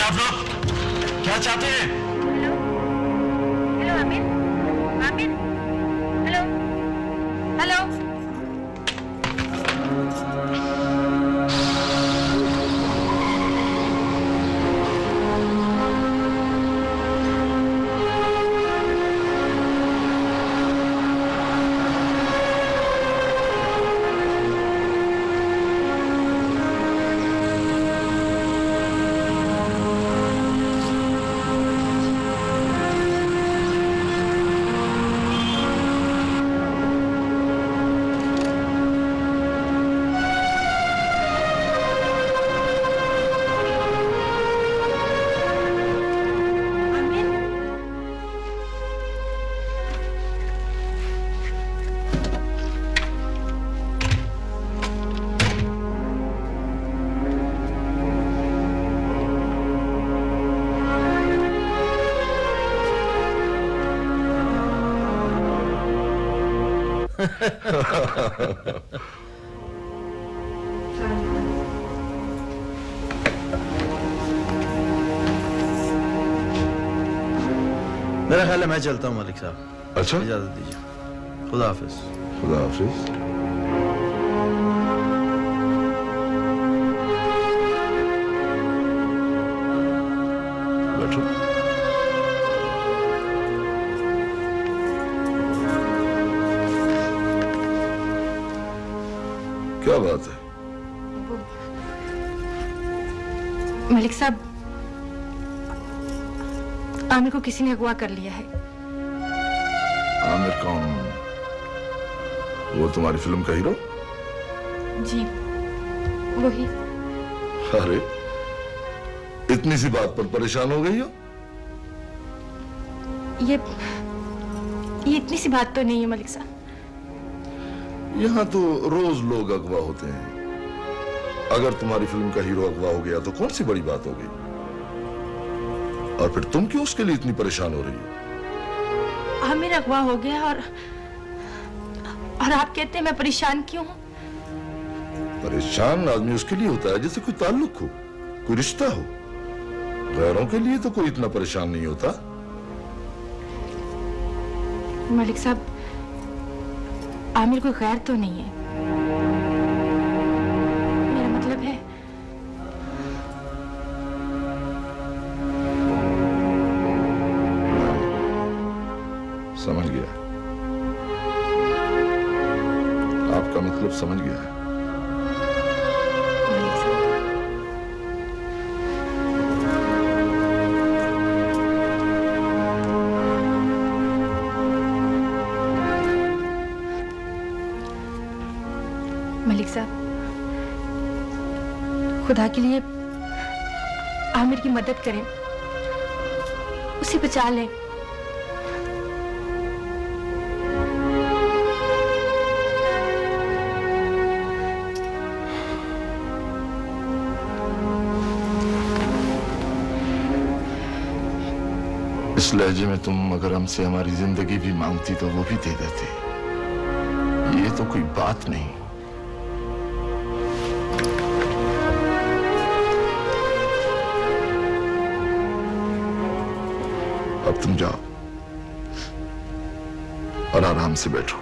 आप लोग क्या चाहते हैं? Hello hello Aamir Aamir hello hello Aamir मेरा ख्याल है मैं चलता हूँ मलिक साहब। अच्छा, इजाजत दीजिए। खुदा हाफिज। खुदा हाफिज। बैठो। क्या बात है? मलिक साहब आमिर को किसी ने अगवा कर लिया है। आमिर कौन? वो तुम्हारी फिल्म का हीरो? जी वही। अरे इतनी सी बात पर परेशान हो गई हो? ये इतनी सी बात तो नहीं है मलिक साहब। यहाँ तो रोज लोग अगवा होते हैं। अगर तुम्हारी फिल्म का हीरो अगवा हो गया तो कौन सी बड़ी बात हो गई? और फिर तुम क्यों उसके लिए इतनी परेशान हो रही हो? आमिर अगवा हो गया और आप कहते हैं मैं परेशान क्यों हूँ? परेशान आदमी उसके लिए होता है जैसे कोई ताल्लुक हो, कोई रिश्ता हो। गैरों के लिए तो कोई इतना परेशान नहीं होता। मलिक साहब आमिर कोई गैर तो नहीं है। मेरा मतलब है समझ गया। आपका मतलब समझ गया है। मलिक साहब मलिक साहब खुदा के लिए आमिर की मदद करें, उसे बचा लें। इस लहजे में तुम अगर हमसे हमारी जिंदगी भी मांगती तो वो भी दे देते। ये तो कोई बात नहीं। अब तुम जाओ और आराम से बैठो।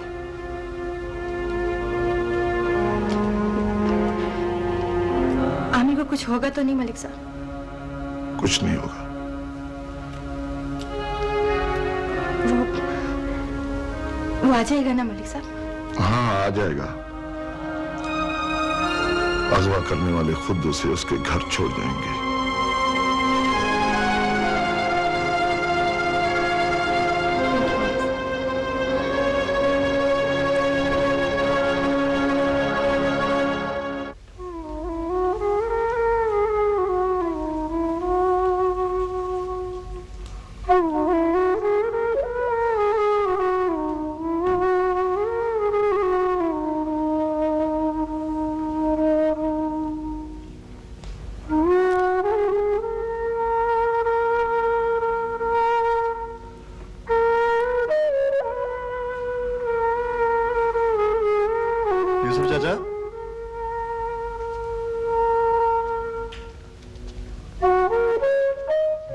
आमिर को कुछ होगा तो नहीं मलिक साहब? कुछ नहीं होगा। वो आ जाएगा ना मलिक साहब? हाँ आ जाएगा। अगवा करने वाले खुद उसे उसके घर छोड़ जाएंगे।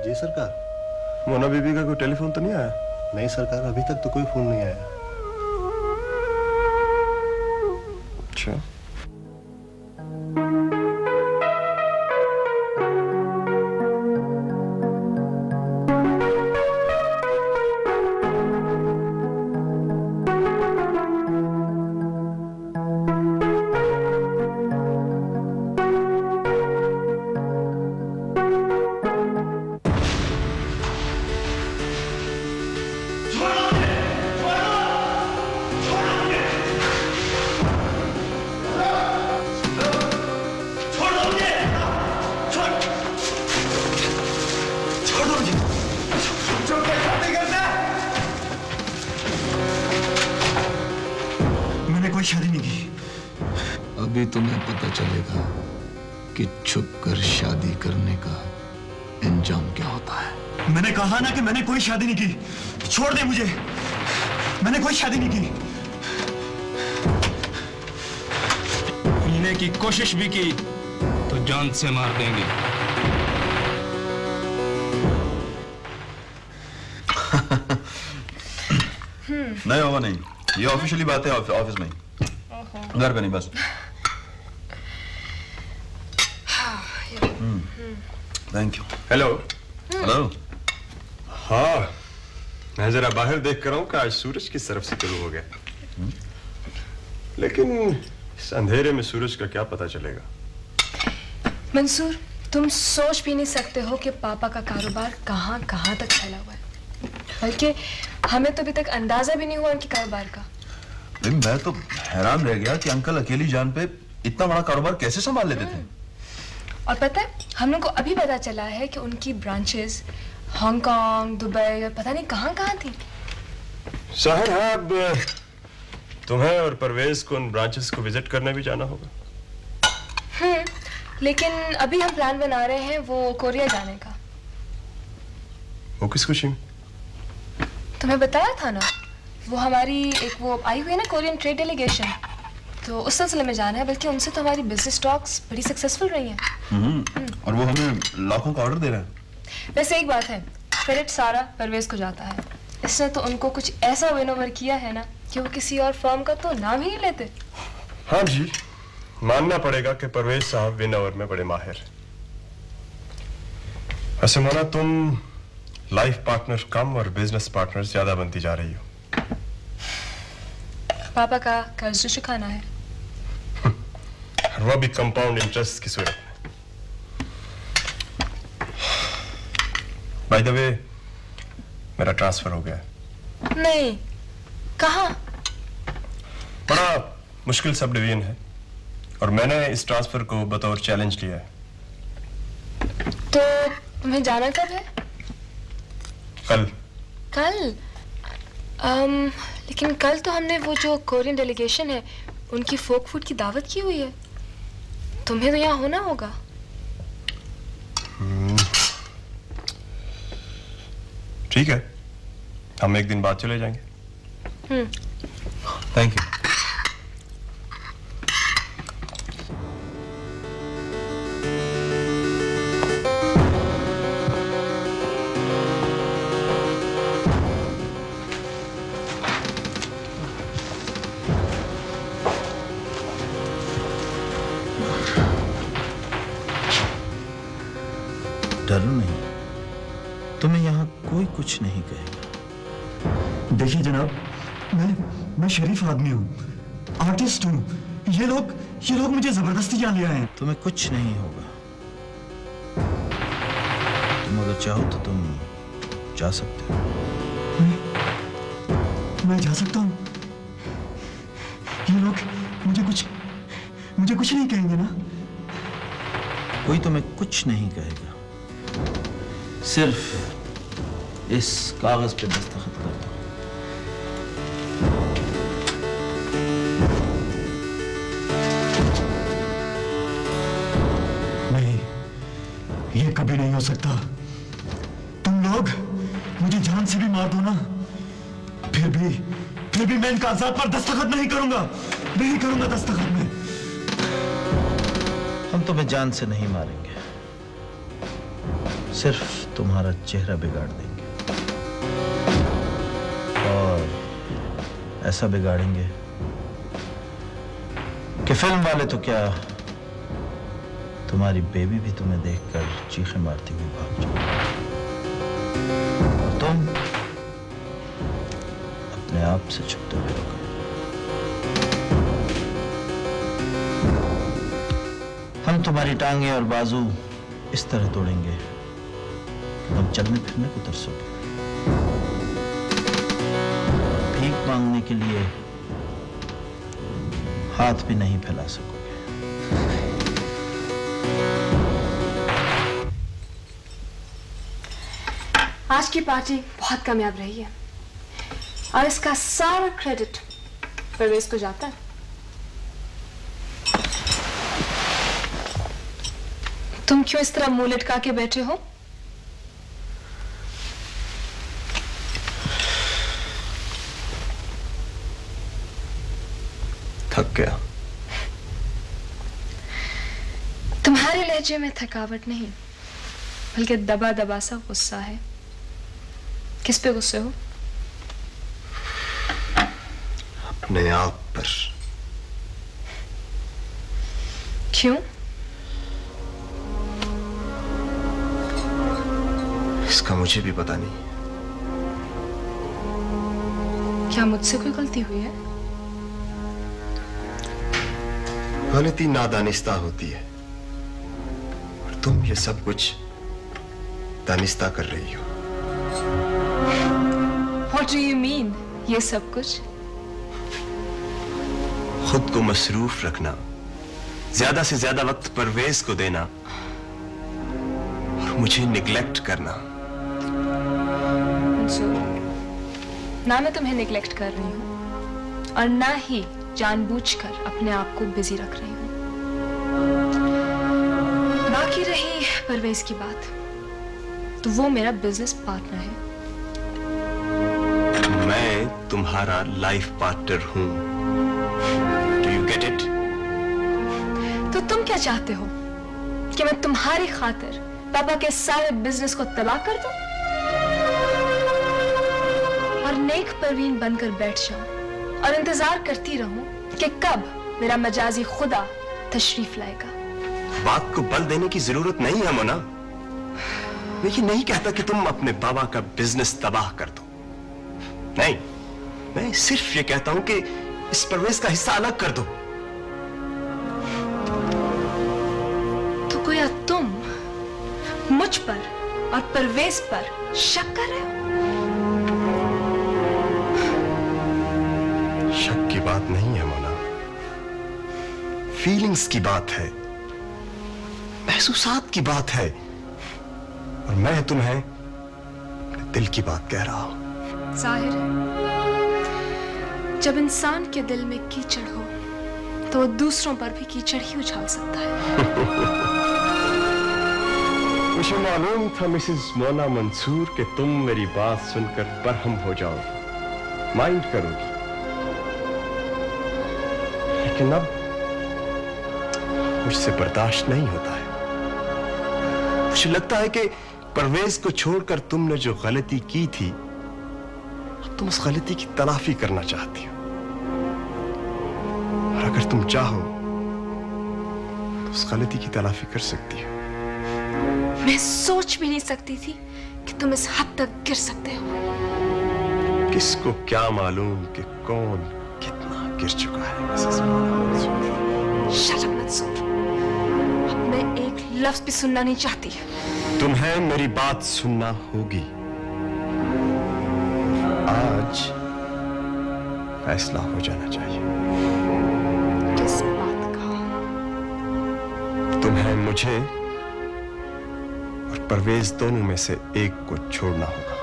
जी सरकार। मोना बीबी का कोई टेलीफोन तो नहीं आया? नहीं सरकार, अभी तक तो कोई फोन नहीं आया। अच्छा। कोई शादी नहीं की। अभी तुम्हें पता चलेगा कि छुपकर शादी करने का अंजाम क्या होता है। मैंने कहा ना कि मैंने कोई शादी नहीं की। छोड़ दे मुझे, मैंने कोई शादी नहीं की। पीने की कोशिश भी की तो जान से मार देंगे। नहीं होगा नहीं, ये ऑफिशियली बात है ऑफिस में, घर पे नहीं बस। Thank you. हेलो। हेलो। हाँ, मैं जरा बाहर देख कर रहा हूँ कि आज सूरज किस तरफ से शुरू हो गया, लेकिन इस अंधेरे में सूरज का क्या पता चलेगा। मंसूर, तुम सोच भी नहीं सकते हो कि पापा का कारोबार कहाँ कहाँ तक फैला हुआ है। बल्कि हमें तो अभी तक अंदाजा भी नहीं हुआ उनके कारोबार का। मैं तो हैरान रह गया कि अंकल अकेली जान पे इतना बड़ा कारोबार कैसे संभाल लेते थे। और पता है, हम लोग को अभी पता चला है कि उनकी ब्रांचेस हांगकांग, दुबई और पता नहीं कहाँ थी। जाहिर है अब तुम्हें और परवेज को उन ब्रांचेस को विजिट करने भी जाना होगा। लेकिन अभी हम प्लान बना रहे हैं वो कोरिया जाने का। वो किस खुशी में? तुम्हें बताया था ना, वो हमारी एक वो आई हुई है ना कोरियन ट्रेड डेलीगेशन, तो उस सिलसिले में जाना है। बल्कि उनसे तो हमारी बिजनेस टॉक्स बड़ी सक्सेसफुल रही हैं। और वो हमें लाखों का ऑर्डर दे रहा है। वैसे एक बात है, क्रेडिट सारा परवेज को जाता है। इसने तो उनको कुछ ऐसा विन ओवर किया है ना कि वो किसी और फर्म का तो नाम ही नहीं लेते। हाँ जी, मानना पड़ेगा कि परवेज साहब विन ओवर में बड़े माहिर। वैसे मोना, तुम लाइफ पार्टनर कम और बिजनेस पार्टनर ज्यादा बनती जा रही हो। पापा का कर्ज चुकाना है, वो भी कंपाउंड इंटरेस्ट की सूरत में। बाय द वे, मेरा ट्रांसफर हो गया। नहीं, कहाँ? बड़ा मुश्किल सब डिवीजन है और मैंने इस ट्रांसफर को बतौर चैलेंज लिया है। तो तुम्हें जाना कब है? कल? लेकिन कल तो हमने वो जो कोरियन डेलीगेशन है उनकी फोक फूड की दावत की हुई है। तुम्हें तो यहाँ होना होगा। ठीक है, हम एक दिन बाद चले जाएंगे। Thank you. डरो नहीं, तुम्हें यहाँ कोई कुछ नहीं कहेगा। देखिए जनाब, मैं शरीफ आदमी हूँ, आर्टिस्ट हूँ। ये लोग मुझे जबरदस्ती यहाँ ले आए हैं। तुम्हें कुछ नहीं होगा। तुम अगर चाहो तो तुम जा सकते हो। मैं जा सकता हूँ? ये लोग मुझे कुछ नहीं कहेंगे ना? कोई तुम्हें कुछ नहीं कहेगा, सिर्फ इस कागज पे दस्तखत कर दो। नहीं, ये कभी नहीं हो सकता। तुम लोग मुझे जान से भी मार दो ना, फिर भी मैं इन कागजात पर दस्तखत नहीं करूंगा दस्तखत में। हम तुम्हें जान से नहीं मारेंगे, सिर्फ तुम्हारा चेहरा बिगाड़ देंगे, और ऐसा बिगाड़ेंगे कि फिल्म वाले तो क्या, तुम्हारी बेबी भी तुम्हें देखकर चीखें मारती हुई भाग जाएगी, और तुम अपने आप से छुपते हुए रहोगे। हम तुम्हारी टांगे और बाजू इस तरह तोड़ेंगे कि तुम चलने फिरने को तरसोगे, भीख मांगने के लिए हाथ भी नहीं फैला सकोगे। आज की पार्टी बहुत कामयाब रही है और इसका सारा क्रेडिट परवेज को जाता है। तुम क्यों इस तरह मुंह लटका के बैठे हो? थक गया। तुम्हारे लहजे में थकावट नहीं, बल्कि दबा दबा सा गुस्सा है। किस पे गुस्से हो? अपने आप पर। क्यों? इसका मुझे भी पता नहीं। क्या मुझसे कोई गलती हुई है? गलती नादानिस्ता होती है, और तुम ये सब कुछ दानिस्ता कर रही हो। What do you mean? ये सब कुछ? खुद को मसरूफ रखना, ज्यादा से ज्यादा वक्त परवेज को देना, और मुझे निग्लेक्ट करना। ना मैं तुम्हें निग्लेक्ट कर रही हूँ और ना ही जानबूझकर अपने आप को बिजी रख रही हूँ। बाकी रही परवेज की बात, तो वो मेरा बिजनेस पार्टनर है। मैं तुम्हारा लाइफ पार्टनर हूं। Do you get it? तो तुम क्या चाहते हो कि मैं तुम्हारी खातिर पापा के सारे बिजनेस को तबाह कर दूं और नेक परवीन बनकर बैठ जाऊं और इंतजार करती रहूं कि कब मेरा मजाजी खुदा तशरीफ लाएगा? बात को बल देने की जरूरत नहीं है मोना। मैं ये नहीं कहता कि तुम अपने बाबा का बिजनेस तबाह कर दो, नहीं। मैं सिर्फ ये कहता हूं कि इस परवेज का हिस्सा अलग कर दो। तो गोया तुम मुझ पर और परवेज पर शक कर रहे हो? शक की बात नहीं है मोना, फीलिंग्स की बात है, महसूसात की बात है, और मैं तुम्हें अपने दिल की बात कह रहा हूं। जाहिर है, जब इंसान के दिल में कीचड़ हो तो वो दूसरों पर भी कीचड़ ही उछाल सकता है। मुझे मालूम था मिसेस मोना मंसूर कि तुम मेरी बात सुनकर बरहम हो जाओगी, माइंड करोगी, लेकिन अब मुझसे बर्दाश्त नहीं होता है। मुझे लगता है कि परवेज को छोड़कर तुमने जो गलती की थी, अब तुम उस गलती की तलाफी करना चाहती हो, और अगर तुम चाहो तो उस गलती की तलाफी कर सकती हो। मैं सोच भी नहीं सकती थी कि तुम इस हद तक गिर सकते हो। किसको क्या मालूम कि कौन कितना गिर चुका है Mrs Mona Mansoor. Shut up Mansoor, अब मैं एक लफ्ज भी सुनना नहीं चाहती। तुम्हें मेरी बात सुनना होगी। आज फैसला हो जाना चाहिए। किस बात का? तुम्हें मुझे और परवेज दोनों में से एक को छोड़ना होगा।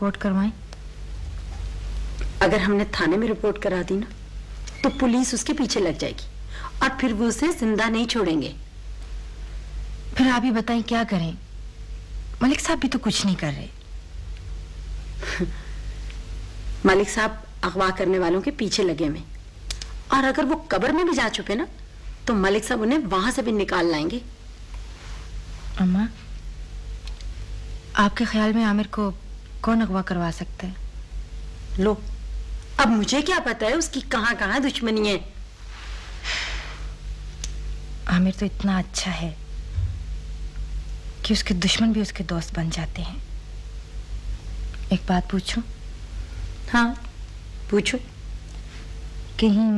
रिपोर्ट करवाएं? अगर हमने थाने में रिपोर्ट करा दी ना तो पुलिस उसके पीछे लग जाएगी और फिर वो उसे जिंदा नहीं छोड़ेंगे। फिर आप ही बताएं क्या करें? मलिक साहब भी तो कुछ नहीं कर रहे। मलिक साहब अगवा करने वालों के पीछे लगे हुए, और अगर वो कब्र में भी जा चुके ना तो मलिक साहब उन्हें वहां से भी निकाल लाएंगे। अम्मा, आपके ख्याल में आमिर को कौन अगवा करवा सकता है? लो, अब मुझे क्या पता है उसकी कहां कहां दुश्मनी है। आमिर तो इतना अच्छा है कि उसके दुश्मन भी उसके दोस्त बन जाते हैं। एक बात पूछूं? हाँ पूछो। कहीं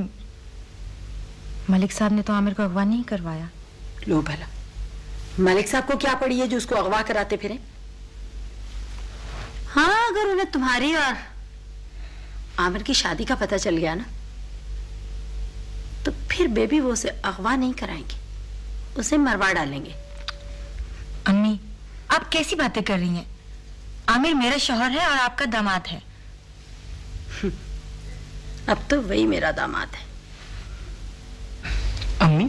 मलिक साहब ने तो आमिर को अगवा नहीं करवाया? लो भला, मलिक साहब को क्या पड़ी है जो उसको अगवा कराते फिरे? हाँ, अगर उन्हें तुम्हारी और आमिर की शादी का पता चल गया ना तो फिर बेबी वो उसे अगवा नहीं कराएंगे, उसे मरवा डालेंगे। अम्मी, आप कैसी बातें कर रही हैं? आमिर मेरा शौहर है और आपका दामाद है। अब तो वही मेरा दामाद है। अम्मी,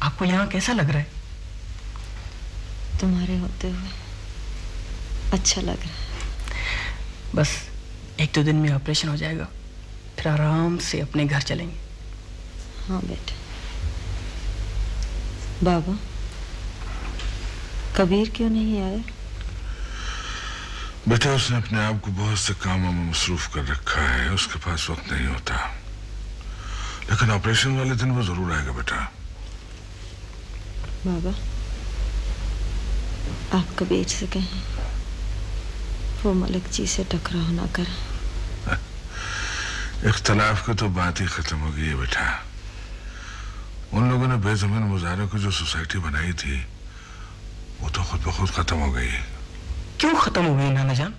आपको यहाँ कैसा लग रहा है? तुम्हारे होते हुए अच्छा लग रहा है। बस 1-2 दिन में ऑपरेशन हो जाएगा, फिर आराम से अपने घर चलेंगे। हाँ बेटे। बाबा, कबीर क्यों नहीं आया? बेटा, उसने अपने आप को बहुत से कामों में मसरूफ कर रखा है, उसके पास वक्त नहीं होता। लेकिन ऑपरेशन वाले दिन वो जरूर आएगा बेटा। बाबा, आप कबीर से कहें वो मलिक जी से टकराव ना करें। इख्तलाफ की तो बात ही खत्म हो गई है बेटा। उन लोगों ने बेजमीन मुजाहरों की जो सोसाइटी बनाई थी वो तो खुद ब खुद खत्म हो गई। क्यों खत्म हो गई नाना जान?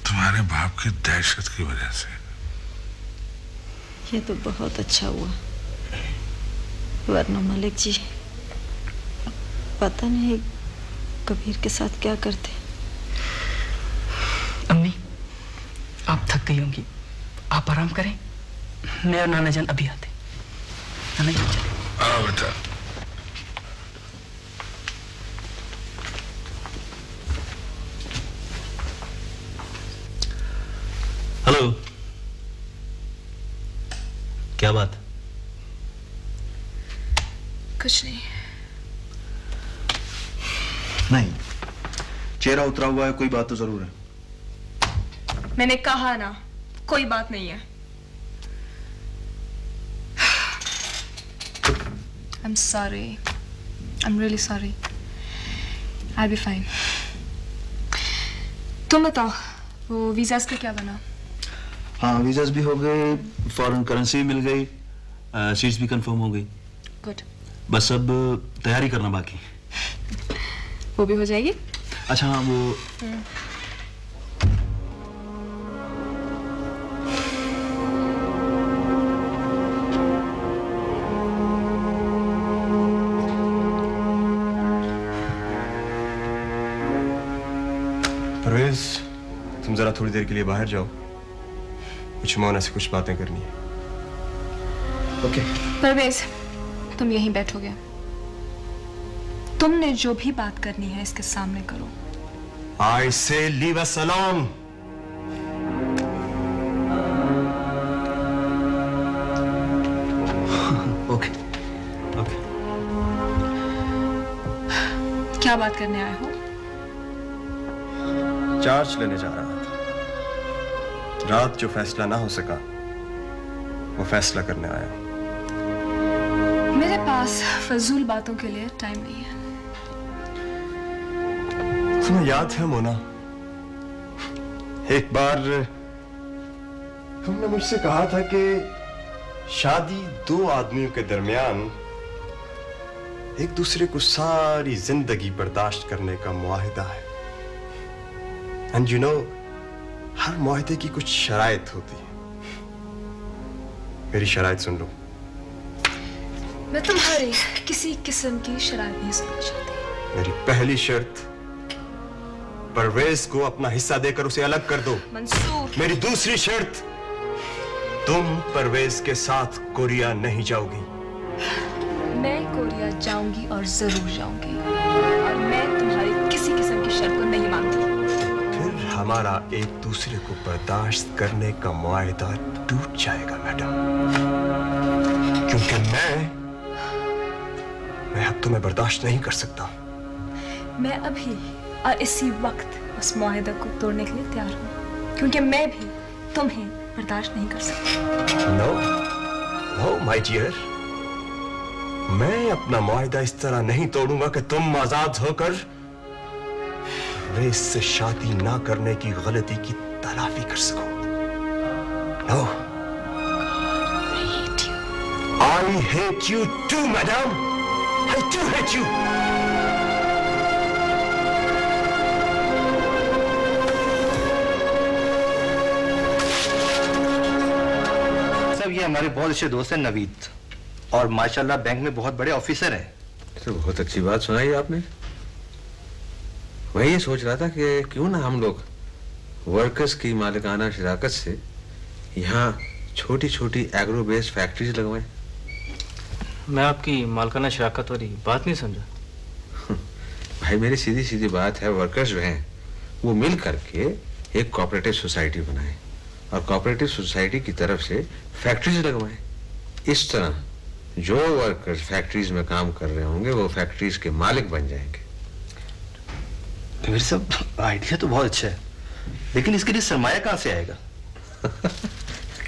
तुम्हारे बाप की दहशत की वजह से। ये तो बहुत अच्छा हुआ, वरना मलिक जी पता नहीं कबीर के साथ क्या करते। अम्मी, आप थक गई होंगी, आप आराम करें, मैं और नाना जान अभी आते। नाना जान चले। हाँ बेटा। हेलो, क्या बात? कुछ नहीं। नहीं, चेहरा उतरा हुआ है, कोई बात तो जरूर है। मैंने कहा ना, कोई बात नहीं है। I'm sorry. I'm really sorry. I'll be fine. तुम बताओ, वो वीजास का क्या बना? हाँ, वीजास भी हो गए, फॉरेन करेंसी भी मिल गई, सीट्स भी कंफर्म हो गई। गुड। बस अब तैयारी करना बाकी। वो भी हो जाएगी? अच्छा हाँ, वो परवेज, तुम जरा थोड़ी देर के लिए बाहर जाओ, कुछ मोना से कुछ बातें करनी है। ओके। परवेज, तुम यहीं बैठोगे। तुमने जो भी बात करनी है इसके सामने करो। I say leave us alone. Okay okay. क्या बात करने आए हो? चार्ज लेने जा रहा था। रात जो फैसला ना हो सका वो फैसला करने आया। मेरे पास फजूल बातों के लिए टाइम नहीं है। तुम्हें याद है मोना, एक बार तुमने मुझसे कहा था कि शादी दो आदमियों के दरमियान एक दूसरे को सारी जिंदगी बर्दाश्त करने का मुआहिदा है। एंड यू नो, हर मुआहिदे की कुछ शराइत होती है। मेरी शराइत सुन लो। मैं तुम्हारी किसी किस्म की शरारत नहीं सुनना चाहती। मेरी पहली शर्त, परवेज को अपना हिस्सा देकर उसे अलग कर दो। मंसूर, मेरी दूसरी शर्त, तुम परवेज के साथ कोरिया नहीं जाओगी। मैं कोरिया जाऊंगी और जरूर जाऊंगी, और मैं तुम्हारी किसी किस्म की शर्त को नहीं मानती। फिर हमारा एक दूसरे को बर्दाश्त करने का मुआहदा टूट जाएगा मैडम, क्योंकि मैं अब तुम्हें बर्दाश्त नहीं कर सकता। मैं अभी और इसी वक्त उस मुआहदा को तोड़ने के लिए तैयार हूँ, क्योंकि मैं भी तुम्हें बर्दाश्त नहीं कर सकती। नो, नो माय डियर, मैं अपना मुआहदा इस तरह नहीं तोड़ूंगा कि तुम आजाद होकर रेस से शादी ना करने की गलती की तलाफी कर सको। No, I hate you too, madam. I do hate you. सब ये हमारे बहुत अच्छे दोस्त हैं नवीद, और माशाल्लाह बैंक में बहुत बड़े ऑफिसर हैं। तो बहुत अच्छी बात सुनाई आपने। मैं ये सोच रहा था कि क्यों ना हम लोग वर्कर्स की मालिकाना शराकत से यहाँ छोटी छोटी एग्रो बेस्ड फैक्ट्रीज लगवाएं। मैं आपकी मालिकाना शराकत वाली बात नहीं समझा। भाई मेरी सीधी सीधी बात है, वर्कर्स जो हैं वो मिल करके एक कोऑपरेटिव सोसाइटी बनाएं और कोऑपरेटिव सोसाइटी की तरफ से फैक्ट्रीज लगवाएं। इस तरह जो वर्कर्स फैक्ट्रीज में काम कर रहे होंगे वो फैक्ट्रीज के मालिक बन जाएंगे। मेरे सब आइडिया तो बहुत अच्छा है, लेकिन इसके लिए सरमाया कहाँ से आएगा?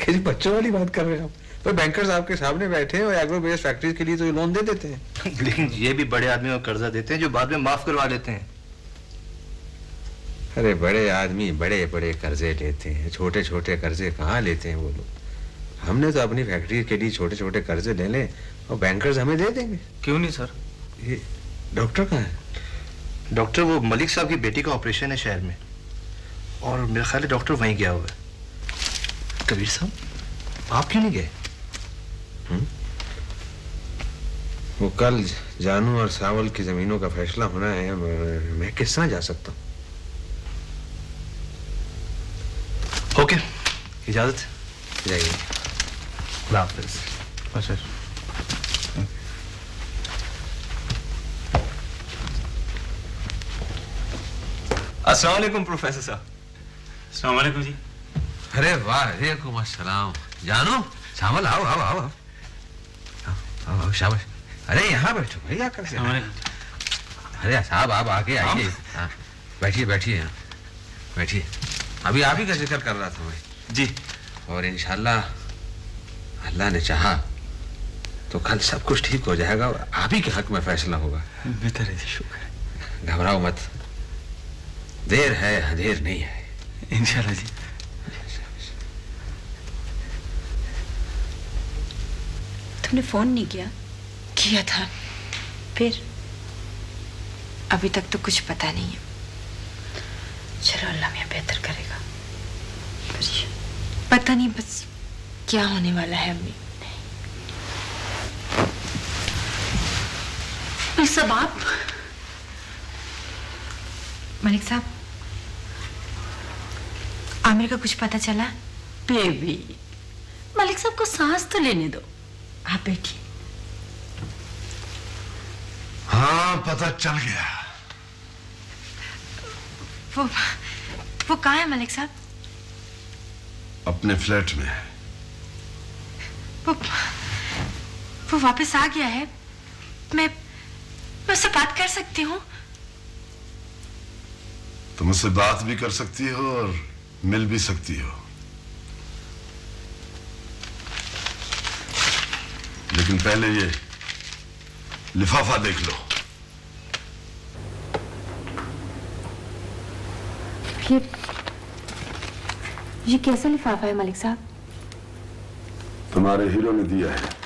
किसी बच्चों वाली बात कर रहे हैं आप? तो बैंकर्स आपके सामने बैठे हैं और एग्रो बेस्ड फैक्ट्रीज के लिए तो लोन दे देते हैं। लेकिन ये भी बड़े आदमी को कर्जा देते हैं जो बाद में माफ करवा लेते हैं। अरे बड़े आदमी बड़े बड़े कर्जे लेते हैं, छोटे छोटे कर्जे कहाँ लेते हैं वो लोग। हमने तो अपनी फैक्ट्री के लिए छोटे छोटे कर्जे ले लें और बैंकर्स हमें दे देंगे। क्यों नहीं सर? ये डॉक्टर कहाँ है? डॉक्टर वो मलिक साहब की बेटी का ऑपरेशन है शहर में, और मेरा ख्याल है डॉक्टर वहीं गया हुआ है। कबीर साहब आप क्यों नहीं गए? वो कल जानू और सावल की जमीनों का फैसला होना है, मैं किस तरह जा सकता हूँ? ओके, इजाजत। जाइए। अल्लाह हाफिज। अस्सलाम वालेकुम प्रोफेसर साहब। अस्सलाम वालेकुम जी। अरे वाह, वालेकुम अस्सलाम। जानू सावल आओ आओ आओ आओ आओ, शाबाश। अरे यहाँ बैठो भाई, आकर से। अरे साहब आप आके आइए। हाँ बैठिए बैठिए, यहाँ बैठिए। अभी आप ही का जिक्र कर रहा था मैं जी। और इंशाल्लाह अल्लाह ने चाहा तो कल सब कुछ ठीक हो जाएगा और आप ही के हक में फैसला होगा। बेहतर है, शुक्र। घबराओ मत, देर है अंधेर नहीं है। इंशाल्लाह जी। तुमने फोन नहीं किया? किया था, फिर? अभी तक तो कुछ पता नहीं है। चलो अल्लाह मियां बेहतर करेगा। पता नहीं बस क्या होने वाला है अम्मी। सब आप मलिक साहब, आमिर का कुछ पता चला? बेबी, मलिक साहब को सांस तो लेने दो। आप बैठिए। हाँ पता चल गया। वो कहाँ है मलिक साहब? अपने फ्लैट में। वो वापस आ गया है। मैं उससे बात कर सकती हूँ? तुम उससे बात भी कर सकती हो और मिल भी सकती हो, लेकिन पहले ये लिफाफा देख लो। ये कैसा लिफाफा है मलिक साहब? तुम्हारे हीरो ने दिया है।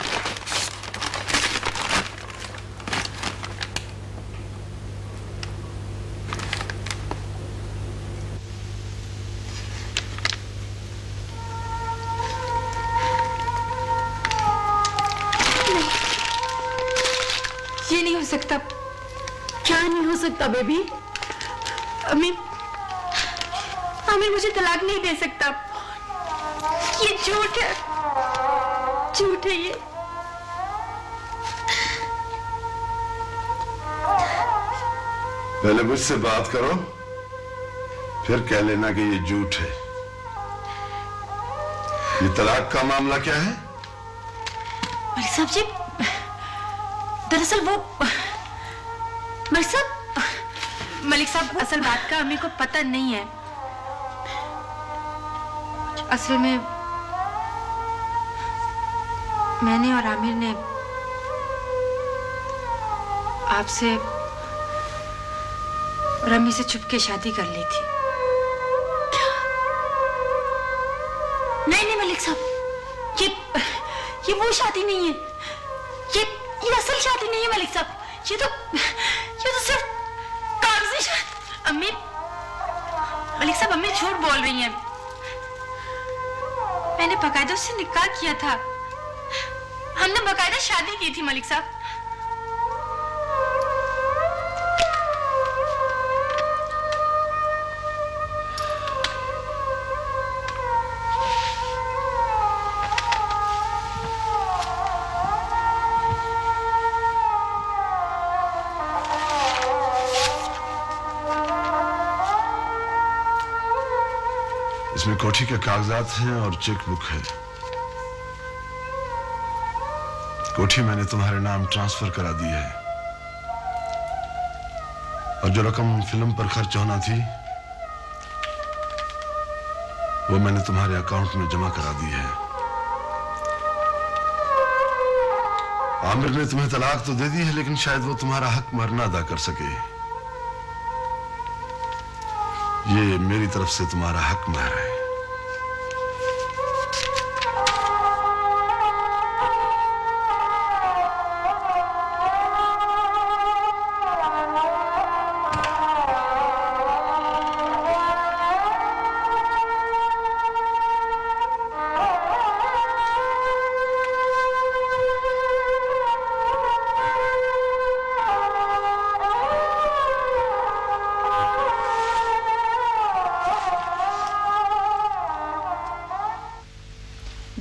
ये नहीं हो सकता। क्या नहीं हो सकता बेबी? अम्मी आमिर मुझे तलाक नहीं दे सकता। ये झूठ है, झूठ है ये। पहले मुझसे बात करो, फिर कह लेना कि ये झूठ है। ये तलाक का मामला क्या है? मलिक साहब जी, दरअसल वो मलिक साहब असल बात का आमिर को पता नहीं है। असल में मैंने और आमिर ने आपसे रमी से छुप के शादी कर ली थी। नहीं मलिक साहब, ये वो शादी नहीं है। ये असल शादी नहीं है मलिक साहब। ये तो सिर्फ कागजी शादी। अम्मी, मलिक साहब अम्मी झूठ बोल रही हैं। मैंने बकायदा उससे निकाह किया था। हमने बकायदा शादी की थी मलिक साहब। इसमें कोठी के कागजात हैं और चेक बुक है। कोठी मैंने तुम्हारे नाम ट्रांसफर करा दी है और जो रकम फिल्म पर खर्च होना थी वो मैंने तुम्हारे अकाउंट में जमा करा दी है। आमिर ने तुम्हें तलाक तो दे दी है, लेकिन शायद वो तुम्हारा हक महर ना अदा कर सके। ये मेरी तरफ से तुम्हारा हक महर है।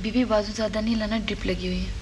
बीबी बाजू ज्यादा नहीं लाना, ड्रिप लगी हुई है।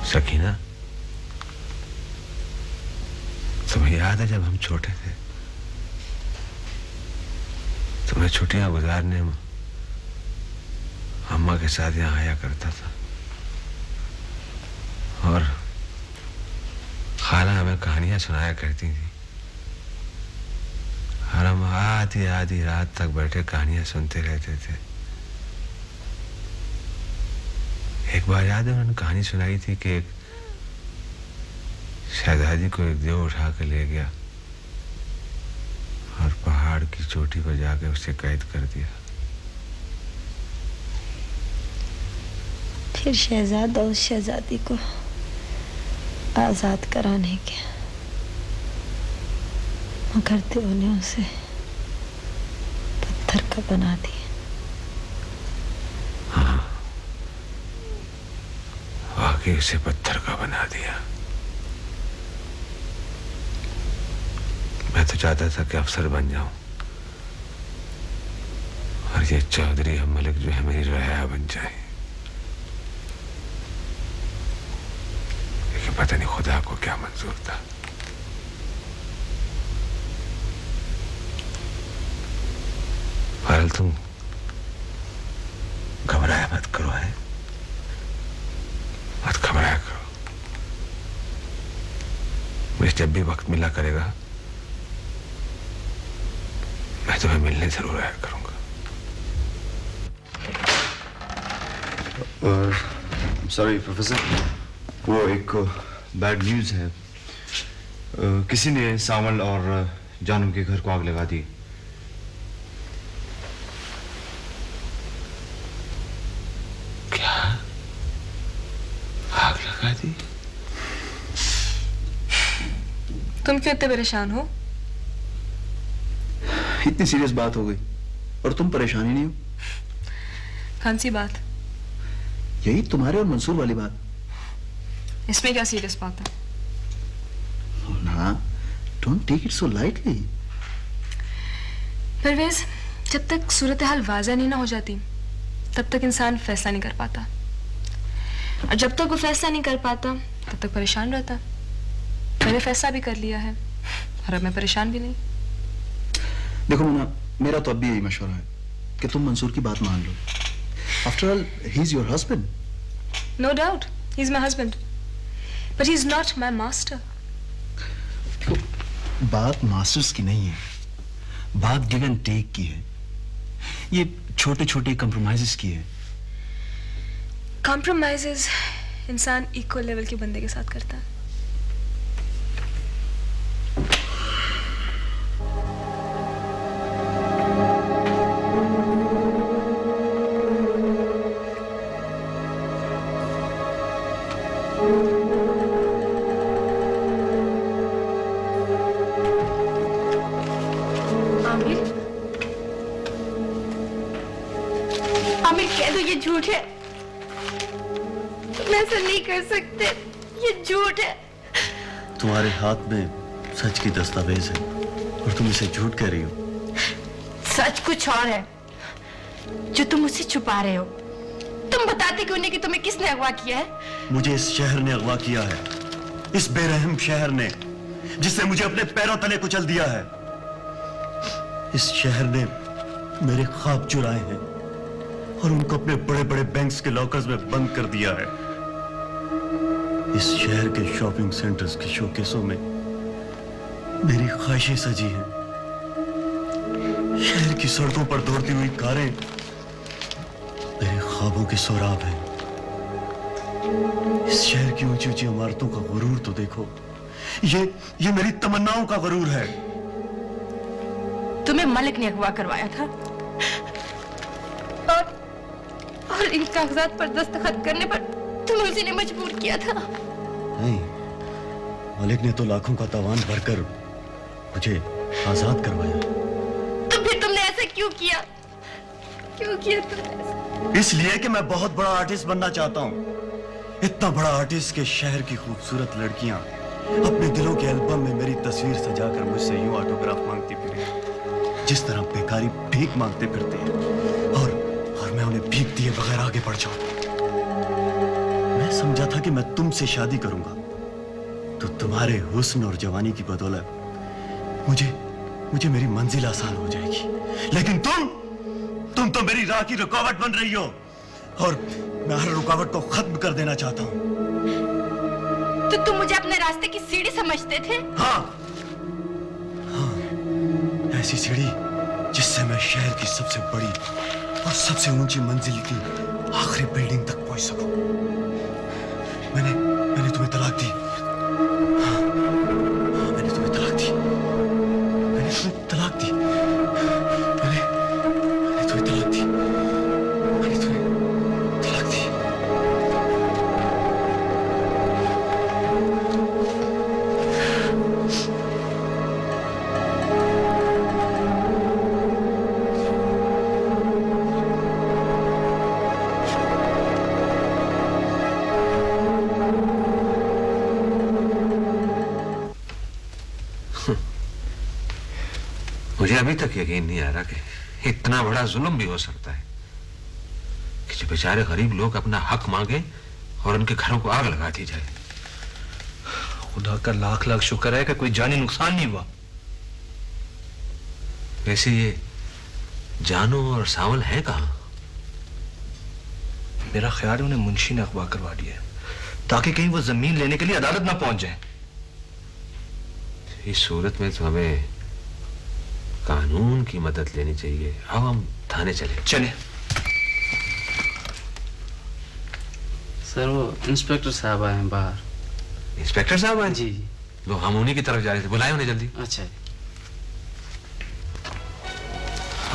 सकीना, तुम्हें याद है जब हम छोटे थे, तुम्हें छुट्टियां गुजारने में अम्मा के साथ यहाँ आया करता था और खाला हमें कहानियां सुनाया करती थी और हम आधी आधी रात तक बैठे कहानियां सुनते रहते थे। एक बार याद है उन्होंने कहानी सुनाई थी कि एक शहजादी को एक देव उठा के ले गया और पहाड़ की चोटी पर जाके उसे कैद कर दिया। फिर शहजादा उस शहजादी को आजाद कराने के, मगर देव ने उसे पत्थर का बना दिया। हाँ, वाकई उसे पत्थर का बना दिया। मैं तो चाहता था कि अफसर बन जाऊं और ये चौधरी अब मलिक जो है मेरी रहा बन जाए, लेकिन पता नहीं खुदा को क्या मंजूर था। बहरहाल तुम घबराया मत करो, है मत घबराया करो। मुझे जब भी वक्त मिला करेगा मैं तुम्हें मिलने जरूर आया करूंगा। सॉरी प्रोफेसर, वो एक बैड न्यूज है। किसी ने सावल और जानू के घर को आग लगा दी। क्या आग लगा दी? तुम क्यों इतने परेशान हो? इतनी सीरियस बात हो गई और तुम परेशान ही नहीं हो। कौन सी बात? यही तुम्हारे और मंसूर वाली बात। इसमें क्या सीरियस बात है? ना, don't take it so lightly. Parvez, जब तक सूरत हाल वाज़ह नहीं ना हो जाती तब तक इंसान फैसला नहीं कर पाता, और जब तक वो फैसला नहीं कर पाता तब तक परेशान रहता। मैंने फैसला भी कर लिया है और अब मैं परेशान भी नहीं। देखो मुन्ना, मेरा तो अब भी यही मशवरा है कि तुम मंसूर की बात मान लो। After all he is your husband. No doubt he is my husband, but he is not my master. बात मास्टर्स की नहीं है, बात गिव एंड टेक की है। ये छोटे छोटे कंप्रोमाइजेस की है। कॉम्प्रोमाइजेस इंसान इक्वल लेवल के बंदे के साथ करता है। आमिर कह दो ये झूठ है, तुम ऐसा नहीं कर सकते, ये झूठ है। तुम्हारे हाथ में सच की दस्तावेज है और तुम इसे झूठ कह रही हो। सच कुछ और है जो तुम मुझसे छुपा रहे हो। तुम बताते क्यों नहीं कि तुम्हें किसने अगवा किया है? मुझे इस शहर ने अगवा किया है, इस बेरहम शहर ने, जिसने मुझे अपने पैरों तले कुचल दिया है। इस शहर ने मेरे ख्वाब चुराए हैं और उनको अपने बड़े बड़े बैंक्स के लॉकर्स में बंद कर दिया है। इस शहर के शॉपिंग सेंटर्स के शोकेसों में मेरी ख्वाहिशें सजी हैं। शहर की सड़कों पर दौड़ती हुई कारें मेरे ख्वाबों के सोराब हैं। इस शहर की ऊंची ऊंची इमारतों का गुरूर तो देखो, ये मेरी तमन्नाओं का गुरूर है। तुम्हें मलिक ने अगवा करवाया था और इन कागजात पर दस्तखत करने पर तुम्हें उसी ने मजबूर किया था। नहीं, मलिक ने तो लाखों का तावान भरकर मुझे आजाद करवाया। तो फिर तुमने ऐसा क्यों किया? क्यों किया तुमने ऐसा? इसलिए कि मैं बहुत बड़ा आर्टिस्ट बनना चाहता हूँ। इतना बड़ा आर्टिस्ट के शहर की खूबसूरत लड़कियां अपने दिलों के एल्बम में मेरी तस्वीर सजाकर मुझसे यूं ऑटोग्राफ मांगती फिरे, जिस तरह बेकारी भीख मांगते फिरते हैं, और मैं उन्हें भीख दिए बगैर आगे बढ़ जाऊं। मैं समझा था कि मैं तुमसे शादी करूंगा तो तुम्हारे हुस्न और जवानी की बदौलत मुझे मेरी मंजिल आसान हो जाएगी। लेकिन तुम तो मेरी राह की रुकावट बन रही हो और मैं हर रुकावट को खत्म कर देना चाहता हूं। तो तुम मुझे अपने रास्ते की सीढ़ी समझते थे? हाँ, ऐसी सीढ़ी जिससे मैं शहर की सबसे बड़ी और सबसे ऊंची मंजिल की आखिरी बिल्डिंग तक पहुंच सकूं। मैंने तुम्हें तलाक दी। हाँ, मैंने तुम्हें तलाक दी। मैंने तुम्हें तलाक दी। मैंने तुम्हें तलाक दी। मैंने तुम्हें तलाक दी। मुझे अभी तक यकीन नहीं आ रहा कि इतना बड़ा जुल्म भी हो सकता है कि जो बेचारे गरीब लोग अपना हक मांगे और उनके घरों को आग लगा दी जाए। खुदा का लाख लाख शुक्र है कि कोई जानी नुकसान नहीं हुआ। वैसे ये जानू और सावल है कहाँ? मेरा ख्याल है उन्हें मुंशी ने अगवा करवा दिया है ताकि कहीं वो जमीन लेने के लिए अदालत ना पहुंच जाए। इस सूरत में तो हमें कानून की मदद लेनी चाहिए। अब हम थाने चले। चले। सर वो इंस्पेक्टर साहब आए हैं बाहर। इंस्पेक्टर साहब आए? जी। लो हम उन्हीं की तरफ जा रहे थे, बुलाए उन्हें जल्दी। अच्छा।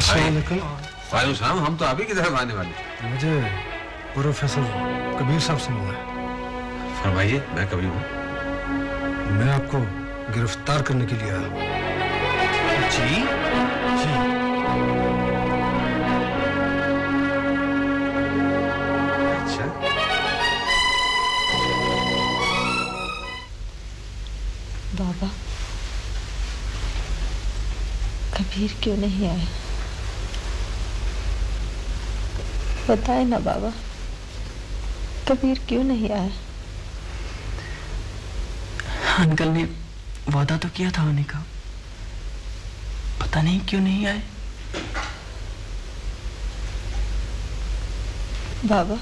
वालेकुम सलाम। हम तो अभी की तरफ आने वाले। मुझे प्रोफेसर कबीर साहब से मिलना है। फरमाइए, मैं कबीर हूँ। मैं आपको गिरफ्तार करने के लिए आया हूँ। जी? जी। अच्छा। बाबा, कबीर क्यों नहीं आया? बताए ना बाबा, कबीर क्यों नहीं आया? अंकल ने वादा तो किया था आने का, पता नहीं क्यों नहीं आए। बाबा,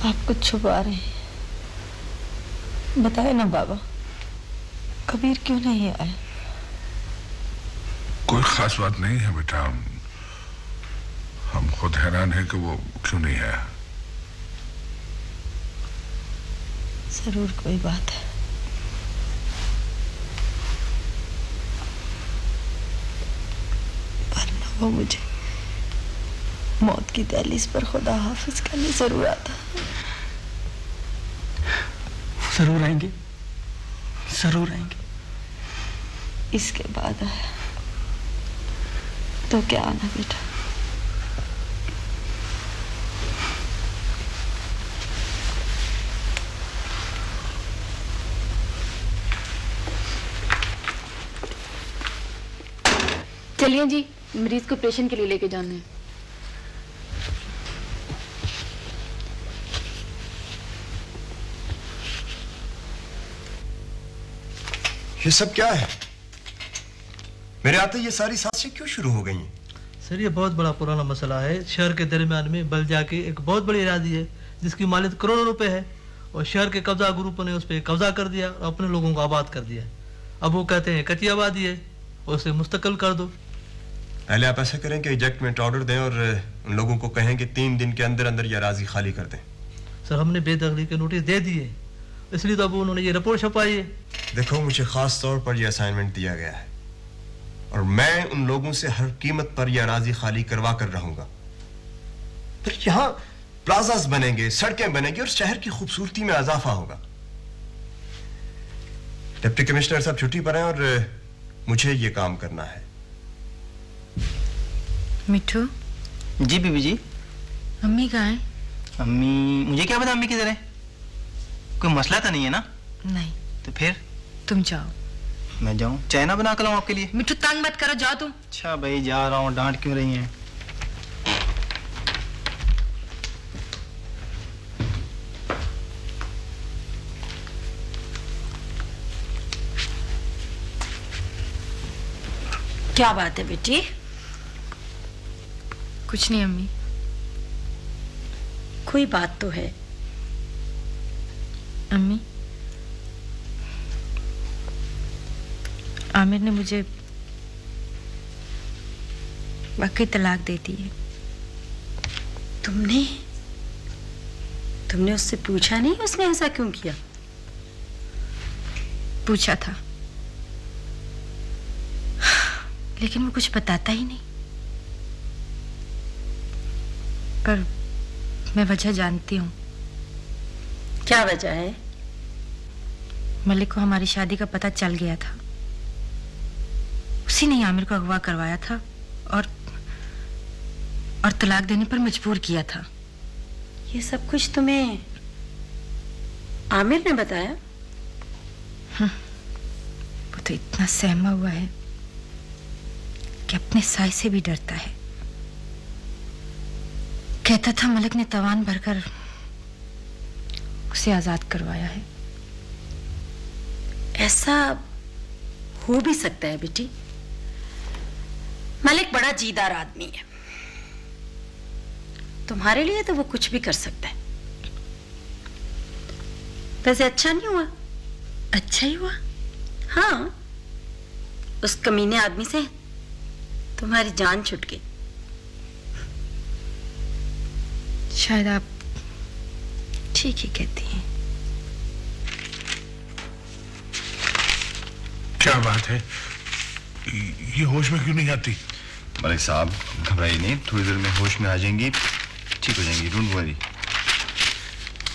आप कुछ छुपा रहे हैं। बताए ना बाबा, कबीर क्यों नहीं आया? कोई खास बात नहीं है बेटा, हम खुद हैरान हैं कि वो क्यों नहीं आया। जरूर कोई बात है। वरना वो मुझे मौत की दहलीज पर खुदा हाफिज करने जरूर आता। जरूर आएंगे, जरूर आएंगे। इसके बाद आया तो क्या आना बेटा। चलिए जी, मरीज को ऑपरेशन के लिए लेके जाना है। ये सब क्या है? मेरे आते ये सारी सांसें क्यों शुरू हो गई हैं? सर ये बहुत बड़ा पुराना मसला है। शहर के दरमियान में बलजा की एक बहुत बड़ी आबादी है जिसकी मालियत करोड़ों रुपए है, और शहर के कब्जा ग्रुपों ने उस पर कब्जा कर दिया और अपने लोगों को आबाद कर दिया। अब वो कहते हैं कच्ची आबादी है और उसे मुस्तकिल कर दो। पहले आप ऐसा करें कि इजेक्टमेंट ऑर्डर दें और उन लोगों को कहें कि 3 दिन के अंदर अंदर ये अराजी खाली कर दें। सर हमने बेदखली के नोटिस दे दिए, इसलिए तो अब उन्होंने ये रिपोर्ट छपाई है। देखो, मुझे खास तौर पर यह असाइनमेंट दिया गया है और मैं उन लोगों से हर कीमत पर यह अराजी खाली करवा कर रहूंगा। फिर यहाँ प्लाजास बनेंगे, सड़कें बनेंगी और शहर की खूबसूरती में इजाफा होगा। डिप्टी कमिश्नर साहब छुट्टी पर हैं और मुझे ये काम करना है। मिठू। जी बीबी जी। अम्मी कहाँ है? अम्मी, मुझे क्या पता अम्मी किधर है? कोई मसला तो नहीं है ना? नहीं। तो फिर तुम जाओ। मैं जाऊं? चाय ना बना कर लाऊं आपके लिए? मिठू तंग मत करो, जाओ तुम। अच्छा भाई जा रहा हूँ, डांट क्यों रही हैं? क्या बात है बेटी? कुछ नहीं अम्मी। कोई बात तो है। अम्मी, आमिर ने मुझे वाकई तलाक दे दी है। तुमने उससे पूछा नहीं उसने ऐसा क्यों किया? पूछा था, लेकिन वो कुछ बताता ही नहीं। पर मैं वजह जानती हूँ। क्या वजह है? मलिक को हमारी शादी का पता चल गया था। उसी ने आमिर को अगवा करवाया था और तलाक देने पर मजबूर किया था। ये सब कुछ तुम्हें आमिर ने बताया? वो तो इतना सहमा हुआ है कि अपने साय से भी डरता है। कहता था मलिक ने तवान भरकर उसे आजाद करवाया है। ऐसा हो भी सकता है बेटी। मलिक बड़ा जीदार आदमी है, तुम्हारे लिए तो वो कुछ भी कर सकता है। वैसे अच्छा नहीं हुआ? अच्छा ही हुआ। हाँ, उस कमीने आदमी से तुम्हारी जान छूट गई। शायद आप ठीक ही कहती हैं। क्या बात है, ये होश में क्यों नहीं आती? मलिक साहब घबराइए नहीं, थोड़ी देर में होश में आ जाएंगी, ठीक हो जाएंगी, डोंट वरी।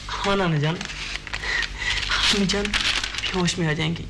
हाँ नाना जान, अम्मी जान होश में आ जाएंगी।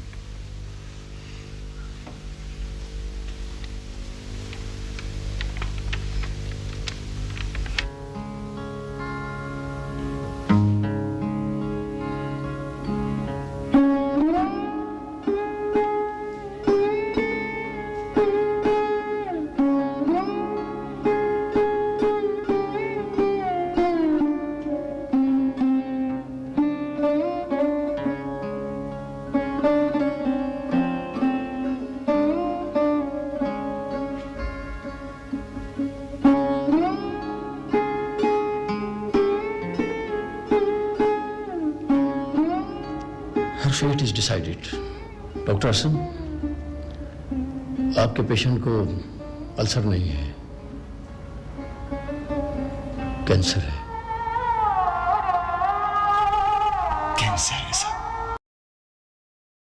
Fate is decided. Doctor Assam, आपके पेशेंट को अल्सर नहीं है, कैंसर है।